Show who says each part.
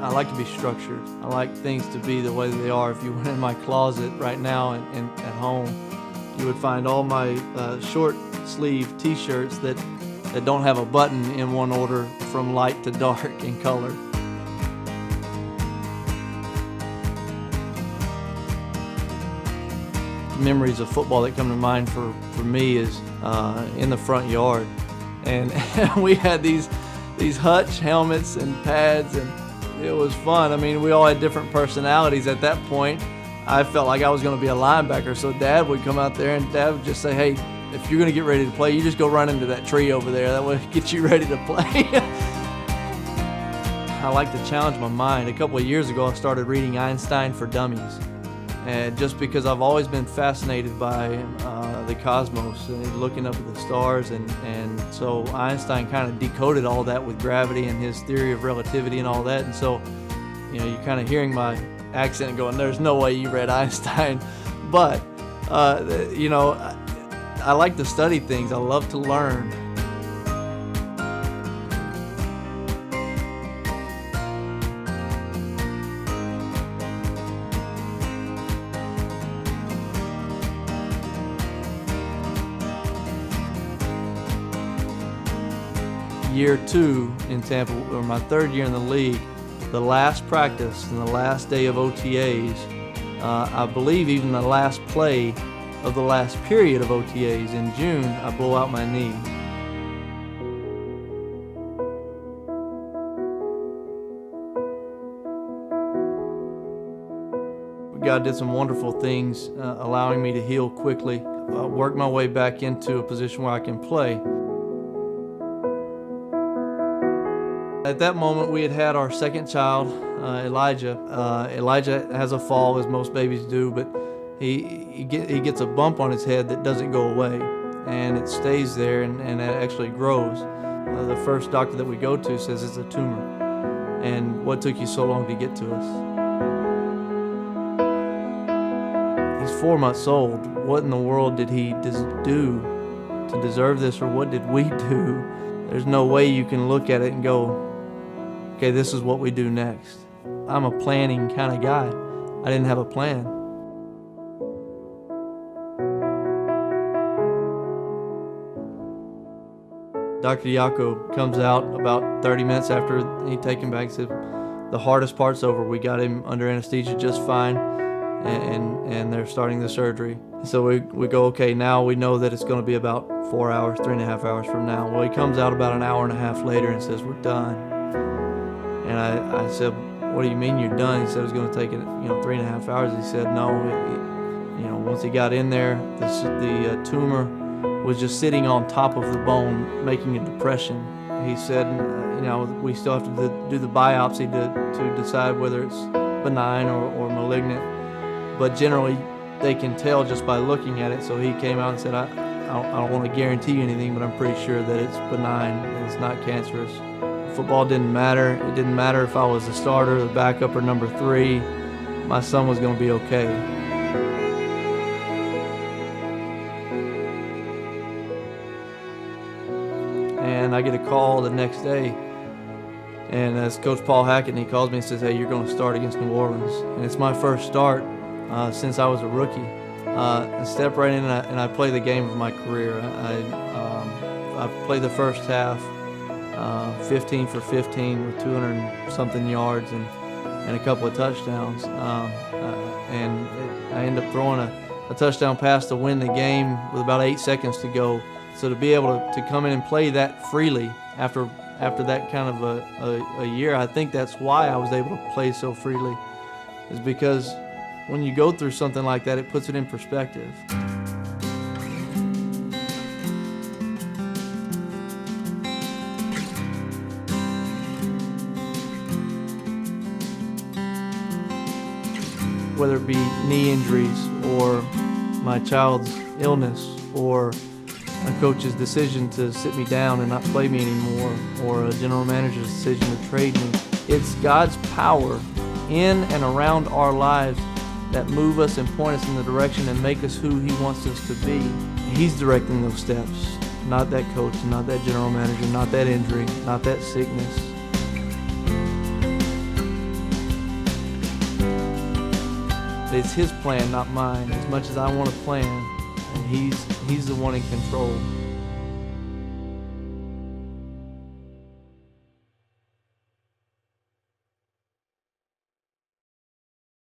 Speaker 1: I like to be structured. I like things to be the way that they are. If you went in my closet right now and at home, you would find all my short sleeve t-shirts that don't have a button in one order from light to dark in color. Memories of football that come to mind for me is in the front yard, and we had these hutch helmets and pads, and it was fun. I mean, we all had different personalities at that point. I felt like I was going to be a linebacker, so Dad would come out there and Dad would just say, "Hey, if you're going to get ready to play, you just go run into that tree over there. That will get you ready to play." I like to challenge my mind. A couple of years ago, I started reading Einstein for Dummies. And just because I've always been fascinated by the cosmos and looking up at the stars, and so Einstein kind of decoded all that with gravity and his theory of relativity and all that. And so, you're kind of hearing my accent and going, "There's no way you read Einstein," but I like to study things. I love to learn. Year 2 in Tampa, or my third year in the league, the last practice and the last day of OTAs, I believe even the last play of the last period of OTAs in June, I blow out my knee. God did some wonderful things, allowing me to heal quickly, work my way back into a position where I can play. At that moment, we had our second child, Elijah. Elijah has a fall, as most babies do, but he gets a bump on his head that doesn't go away, and it stays there, and it actually grows. The first doctor that we go to says it's a tumor. And what took you so long to get to us? He's 4 months old. What in the world did he do to deserve this, or what did we do? There's no way you can look at it and go, okay, this is what we do next. I'm a planning kind of guy. I didn't have a plan. Dr. Yaakov comes out about 30 minutes after he take him back and said, the hardest part's over. We got him under anesthesia just fine, and they're starting the surgery. So we go, okay, now we know that it's going to be about 4 hours, 3.5 hours from now. Well, he comes out about an hour and a half later and says, we're done. And I said, what do you mean you're done? He said it was going to take 3.5 hours. He said, no, once he got in there, the tumor was just sitting on top of the bone, making a depression. He said, we still have to do the biopsy to decide whether it's benign or malignant. But generally, they can tell just by looking at it. So he came out and said, I don't want to guarantee you anything, but I'm pretty sure that it's benign and it's not cancerous. Football didn't matter. It didn't matter if I was the starter, the backup, or number 3. My son was going to be okay. And I get a call the next day, and it's Coach Paul Hackett, and he calls me and says, hey, you're going to start against New Orleans. And it's my first start since I was a rookie. I step right in and I play the game of my career. I played the first half 15 for 15 with 200-something yards and a couple of touchdowns. And I end up throwing a touchdown pass to win the game with about 8 seconds to go. So to be able to come in and play that freely after that kind of a year, I think that's why I was able to play so freely, is because when you go through something like that, it puts it in perspective. Whether it be knee injuries or my child's illness or a coach's decision to sit me down and not play me anymore, or a general manager's decision to trade me, it's God's power in and around our lives that move us and point us in the direction and make us who He wants us to be. He's directing those steps, not that coach, not that general manager, not that injury, not that sickness. it's his plan, not mine. As much as I want to plan, and he's the one in control.